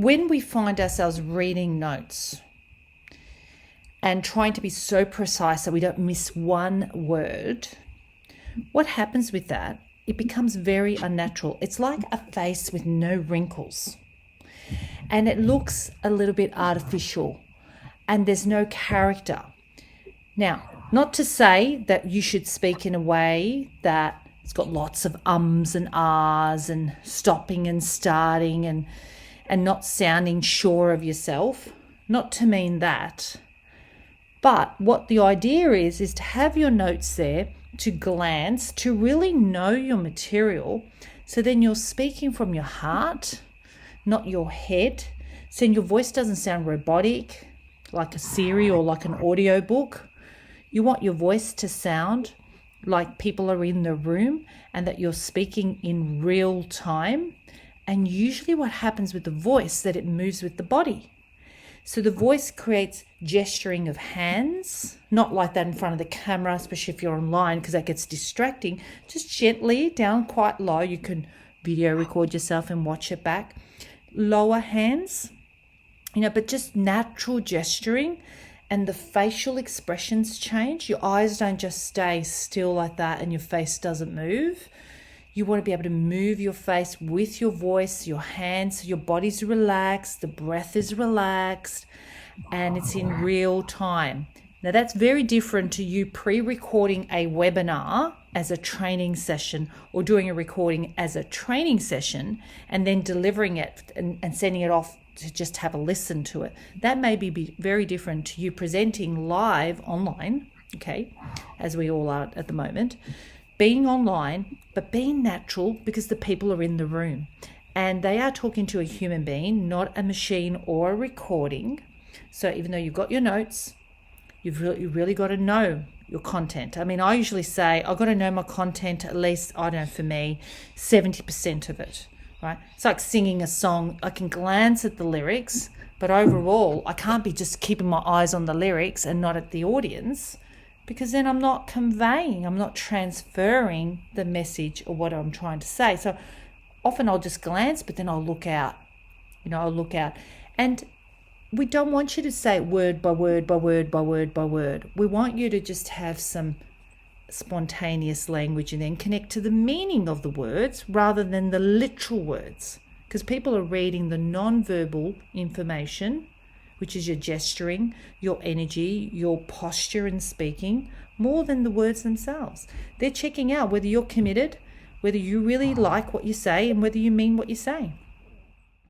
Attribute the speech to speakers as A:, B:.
A: when we find ourselves reading notes and trying to be so precise that we don't miss one word, what happens with that? It becomes very unnatural. It's like a face with no wrinkles. And it looks a little bit artificial and there's no character. Now, not to say that you should speak in a way that it's got lots of ums and ahs and stopping and starting and not sounding sure of yourself. Not to mean that. But what the idea is to have your notes there, to glance, to really know your material. So then you're speaking from your heart, not your head. So your voice doesn't sound robotic, like a Siri or like an audio book. You want your voice to sound like people are in the room and that you're speaking in real time. And usually what happens with the voice, that it moves with the body. So the voice creates gesturing of hands, not like that in front of the camera, especially if you're online, because that gets distracting. Just gently down quite low. You can video record yourself and watch it back. Lower hands, but just natural gesturing, and the facial expressions change. Your eyes don't just stay still like that and your face doesn't move. You want to be able to move your face with your voice, your hands, so your body's relaxed, the breath is relaxed, and it's in real time. Now that's very different to you pre-recording a webinar as a training session or doing a recording as a training session and then delivering it and sending it off to just have a listen to it. That may be very different to you presenting live online, okay, as we all are at the moment. Being online, but being natural because the people are in the room and they are talking to a human being, not a machine or a recording. So even though you've got your notes, you've really got to know your content. I mean, I usually say I've got to know my content at least, I don't know, for me, 70% of it, right? It's like singing a song. I can glance at the lyrics, but overall, I can't be just keeping my eyes on the lyrics and not at the audience, because then I'm not conveying, I'm not transferring the message or what I'm trying to say. So often I'll just glance, but then I'll look out, And we don't want you to say word by word by word by word by word. We want you to just have some spontaneous language and then connect to the meaning of the words rather than the literal words. Because people are reading the non-verbal information, which is your gesturing, your energy, your posture in speaking, more than the words themselves. They're checking out whether you're committed, whether you really like what you say, and whether you mean what you say.